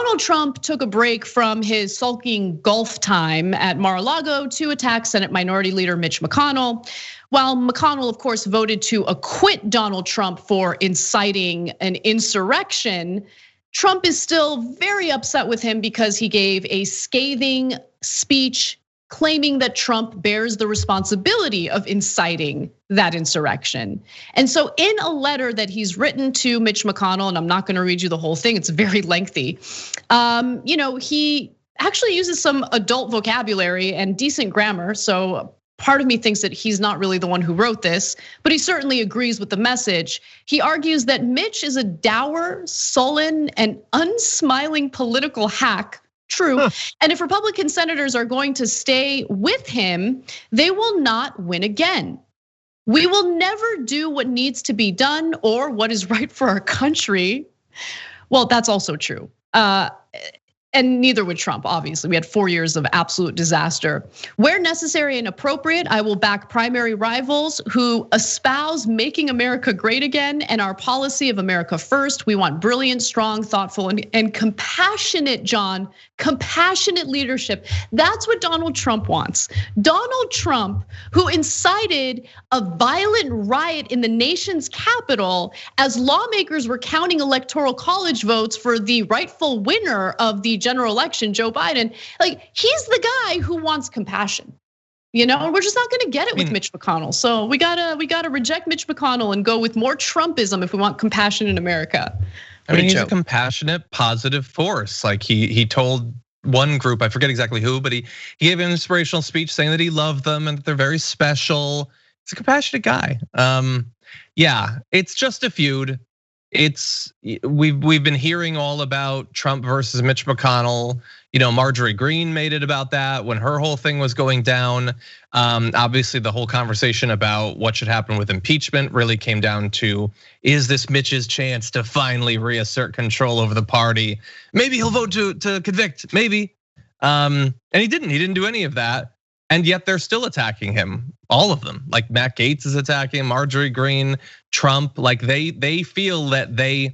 Donald Trump took a break from his sulking golf time at Mar-a-Lago to attack Senate Minority Leader Mitch McConnell. While McConnell, of course, voted to acquit Donald Trump for inciting an insurrection, Trump is still very upset with him because he gave a scathing speech claiming that Trump bears the responsibility of inciting that insurrection. And so in a letter that he's written to Mitch McConnell, and I'm not gonna read you the whole thing, it's very lengthy. He actually uses some adult vocabulary and decent grammar. So part of me thinks that he's not really the one who wrote this, but he certainly agrees with the message. He argues that Mitch is a dour, sullen, and unsmiling political hack. True. And if Republican senators are going to stay with him, they will not win again. We will never do what needs to be done or what is right for our country. Well, that's also true. And neither would Trump, obviously. We had 4 years of absolute disaster. Where necessary and appropriate, I will back primary rivals who espouse making America great again and our policy of America first. We want brilliant, strong, thoughtful, and compassionate, John, compassionate leadership. That's what Donald Trump wants. Donald Trump, who incited a violent riot in the nation's capital as lawmakers were counting electoral college votes for the rightful winner of the general election, Joe Biden, like he's the guy who wants compassion. We're just not gonna get it with Mitch McConnell. So we gotta reject Mitch McConnell and go with more Trumpism if we want compassion in America. He's a compassionate, positive force. Like he told one group, I forget exactly who, but he gave an inspirational speech saying that he loved them and that they're very special. He's a compassionate guy. Yeah, it's just a feud. We've been hearing all about Trump versus Mitch McConnell. Marjorie Greene made it about that when her whole thing was going down. Obviously, the whole conversation about what should happen with impeachment really came down to, is this Mitch's chance to finally reassert control over the party? Maybe he'll vote to convict, maybe. And he didn't do any of that. And yet they're still attacking him, all of them. Like Matt Gaetz is attacking Marjorie Greene, Trump. Like they feel that they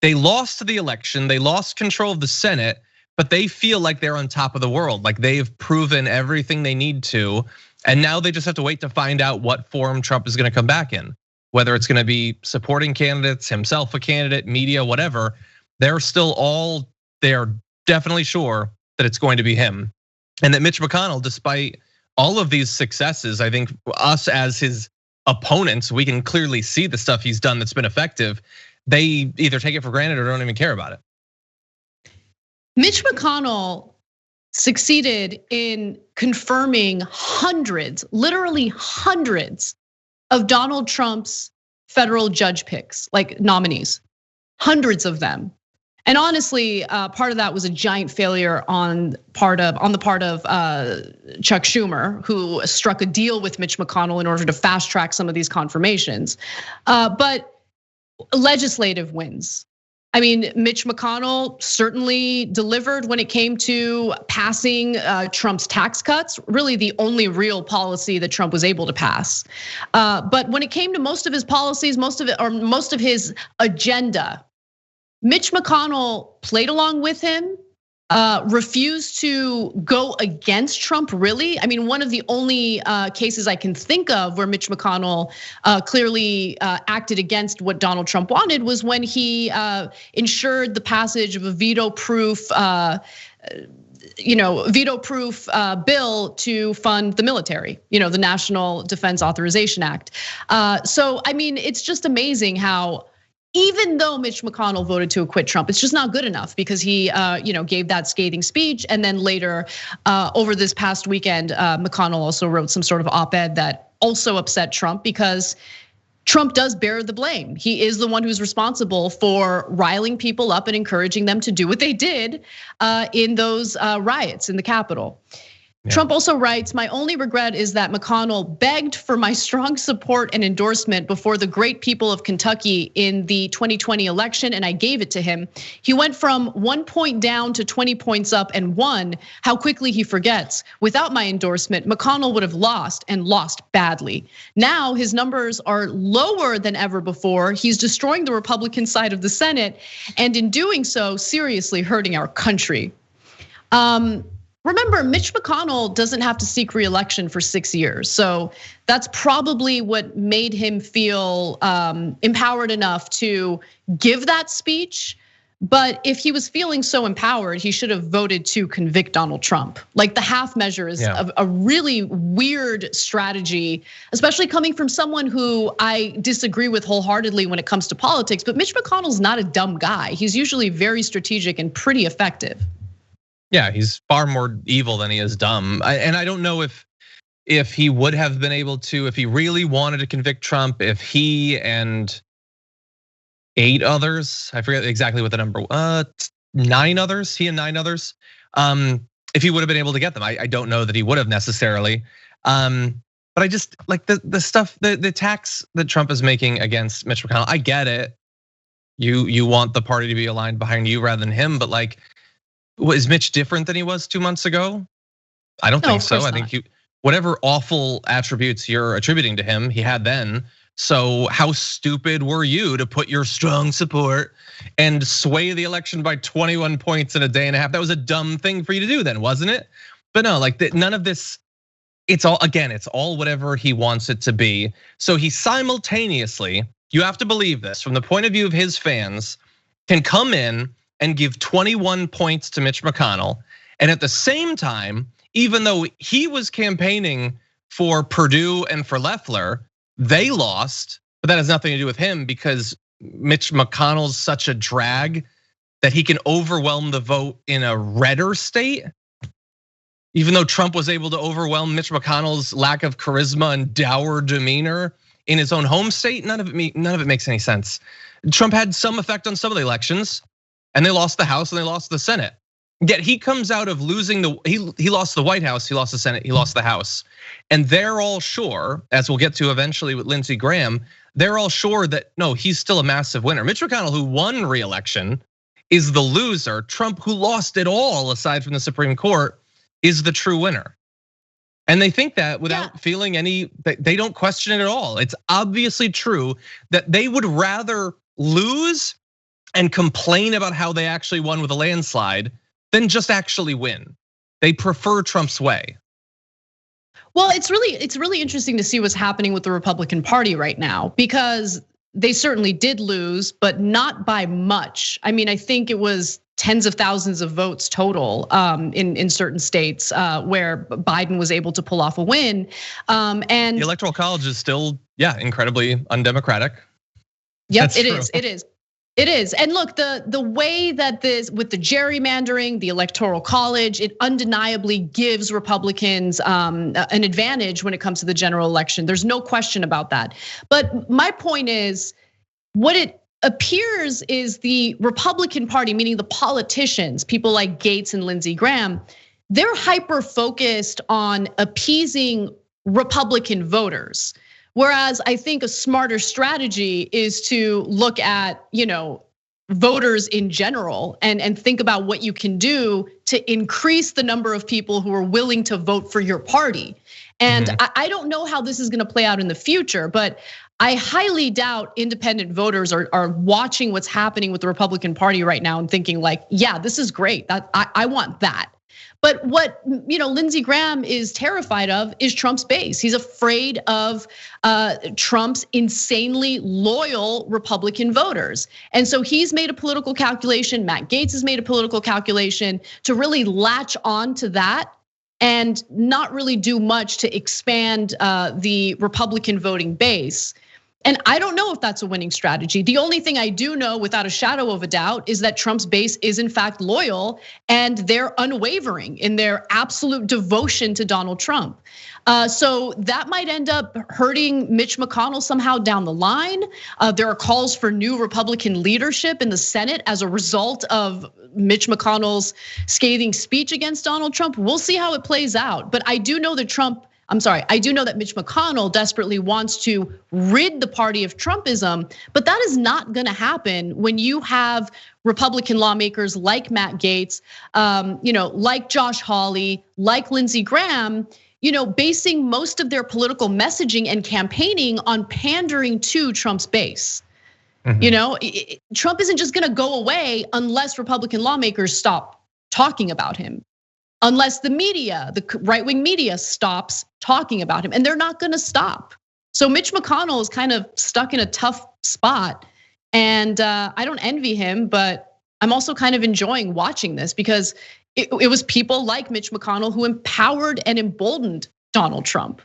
lost the election, they lost control of the Senate, but they feel like they're on top of the world. Like they've proven everything they need to, and now they just have to wait to find out what form Trump is gonna come back in. Whether it's gonna be supporting candidates, himself a candidate, media, whatever. They're definitely sure that it's going to be him. And that Mitch McConnell, despite all of these successes, I think us as his opponents, we can clearly see the stuff he's done that's been effective. They either take it for granted or don't even care about it. Mitch McConnell succeeded in confirming hundreds, literally hundreds of Donald Trump's federal judge picks, like nominees, hundreds of them. And honestly, part of that was a giant failure on the part of Chuck Schumer, who struck a deal with Mitch McConnell in order to fast track some of these confirmations. But legislative wins. I mean, Mitch McConnell certainly delivered when it came to passing Trump's tax cuts, really the only real policy that Trump was able to pass. But when it came to most of his policies, most of his agenda, Mitch McConnell played along with him, refused to go against Trump, really. I mean, one of the only cases I can think of where Mitch McConnell clearly acted against what Donald Trump wanted was when he ensured the passage of a veto-proof bill to fund the military, the National Defense Authorization Act. So, I mean, it's just amazing how, even though Mitch McConnell voted to acquit Trump, it's just not good enough because he gave that scathing speech. And then later, over this past weekend, McConnell also wrote some sort of op-ed that also upset Trump because Trump does bear the blame. He is the one who's responsible for riling people up and encouraging them to do what they did in those riots in the Capitol. Trump also writes, my only regret is that McConnell begged for my strong support and endorsement before the great people of Kentucky in the 2020 election, and I gave it to him. He went from 1 point down to 20 points up and won. How quickly he forgets. Without my endorsement, McConnell would have lost and lost badly. Now his numbers are lower than ever before. He's destroying the Republican side of the Senate, and in doing so, seriously hurting our country. Remember, Mitch McConnell doesn't have to seek re-election for 6 years. So that's probably what made him feel empowered enough to give that speech. But if he was feeling so empowered, he should have voted to convict Donald Trump. Like the half measure is a really weird strategy, especially coming from someone who I disagree with wholeheartedly when it comes to politics. But Mitch McConnell's not a dumb guy. He's usually very strategic and pretty effective. Yeah, he's far more evil than he is dumb. And I don't know if he would have been able to, if he really wanted to convict Trump, if he and 8 others, I forget exactly what the number, 9 others, he and 9 others, if he would have been able to get them. I don't know that he would have necessarily. But I just like the stuff, the attacks that Trump is making against Mitch McConnell. I get it. You want the party to be aligned behind you rather than him, but like, was Mitch different than he was 2 months ago? I don't think so. I think whatever awful attributes you're attributing to him, he had then. So how stupid were you to put your strong support and sway the election by 21 points in a day and a half? That was a dumb thing for you to do then, wasn't it? But no, like none of this, it's all whatever he wants it to be. So he simultaneously, you have to believe this, from the point of view of his fans, can come in and give 21 points to Mitch McConnell. And at the same time, even though he was campaigning for Perdue and for Loeffler, they lost, but that has nothing to do with him because Mitch McConnell's such a drag that he can overwhelm the vote in a redder state. Even though Trump was able to overwhelm Mitch McConnell's lack of charisma and dour demeanor in his own home state, none of it makes any sense. Trump had some effect on some of the elections, and they lost the House and they lost the Senate. Yet he comes out of losing he lost the White House, he lost the Senate, he lost the House. And they're all sure, as we'll get to eventually with Lindsey Graham, they're all sure that no, he's still a massive winner. Mitch McConnell, who won re-election, is the loser. Trump, who lost it all aside from the Supreme Court, is the true winner. And they think that without feeling they don't question it at all. It's obviously true that they would rather lose and complain about how they actually won with a landslide than just actually win. They prefer Trump's way. Well, it's really interesting to see what's happening with the Republican Party right now because they certainly did lose, but not by much. I mean, I think it was tens of thousands of votes total in certain states where Biden was able to pull off a win. And the Electoral College is still, incredibly undemocratic. Yep, it is. It is, and look, the way that this with the gerrymandering, the Electoral College, it undeniably gives Republicans an advantage when it comes to the general election. There's no question about that. But my point is, what it appears is the Republican Party, meaning the politicians, people like Gates and Lindsey Graham, they're hyper focused on appeasing Republican voters. Whereas I think a smarter strategy is to look at, voters in general and think about what you can do to increase the number of people who are willing to vote for your party. And I don't know how this is gonna play out in the future, but I highly doubt independent voters are watching what's happening with the Republican Party right now and thinking like, yeah, this is great, I want that. But what Lindsey Graham is terrified of is Trump's base. He's afraid of Trump's insanely loyal Republican voters. And so he's made a political calculation, Matt Gaetz has made a political calculation to really latch on to that and not really do much to expand the Republican voting base. And I don't know if that's a winning strategy. The only thing I do know without a shadow of a doubt is that Trump's base is in fact loyal and they're unwavering in their absolute devotion to Donald Trump. So that might end up hurting Mitch McConnell somehow down the line. There are calls for new Republican leadership in the Senate as a result of Mitch McConnell's scathing speech against Donald Trump. We'll see how it plays out. But I do know that I do know that Mitch McConnell desperately wants to rid the party of Trumpism, but that is not gonna happen when you have Republican lawmakers like Matt Gaetz, like Josh Hawley, like Lindsey Graham, basing most of their political messaging and campaigning on pandering to Trump's base. Trump isn't just gonna go away unless Republican lawmakers stop talking about him. Unless the media, the right-wing media stops talking about him, and they're not gonna stop. So Mitch McConnell is kind of stuck in a tough spot, and I don't envy him, but I'm also kind of enjoying watching this because it was people like Mitch McConnell who empowered and emboldened Donald Trump,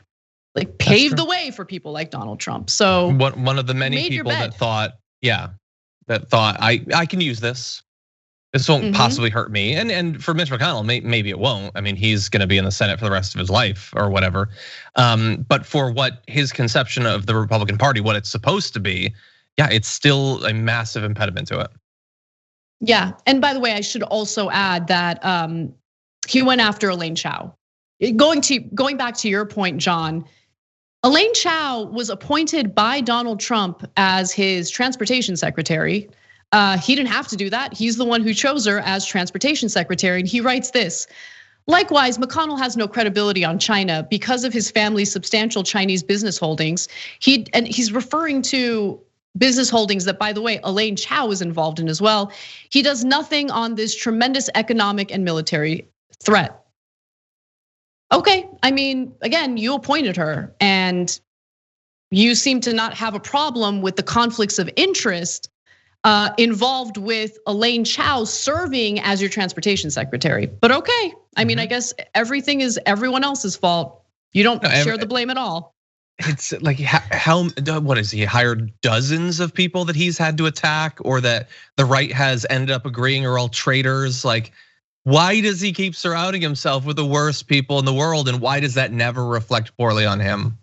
like paved the way for people like Donald Trump. So one of the many people that thought, I can use this. This won't possibly hurt me. And for Mitch McConnell, maybe it won't. I mean, he's gonna be in the Senate for the rest of his life or whatever. But for what his conception of the Republican Party, what it's supposed to be, it's still a massive impediment to it. Yeah, and by the way, I should also add that he went after Elaine Chao. Going back to your point, John, Elaine Chao was appointed by Donald Trump as his transportation secretary. He didn't have to do that. He's the one who chose her as transportation secretary. And he writes this: likewise, McConnell has no credibility on China because of his family's substantial Chinese business holdings. He's referring to business holdings that, by the way, Elaine Chao is involved in as well. He does nothing on this tremendous economic and military threat. Okay, I mean, again, you appointed her and you seem to not have a problem with the conflicts of interest involved with Elaine Chao serving as your transportation secretary. But okay, I mean, I guess everything is everyone else's fault. You don't share the blame at all. It's like what is he hired dozens of people that he's had to attack, or that the right has ended up agreeing are all traitors? Like, why does he keep surrounding himself with the worst people in the world, and why does that never reflect poorly on him?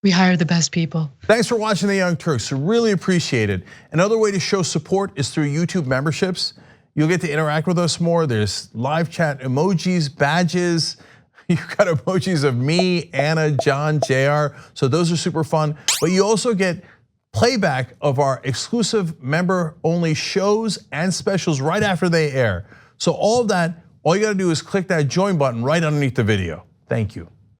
We hire the best people. Thanks for watching the Young Turks. Really appreciate it. Another way to show support is through YouTube memberships. You'll get to interact with us more. There's live chat emojis, badges. You've got emojis of me, Anna, John, JR. So those are super fun. But you also get playback of our exclusive member-only shows and specials right after they air. So all of that, all you gotta do is click that join button right underneath the video. Thank you.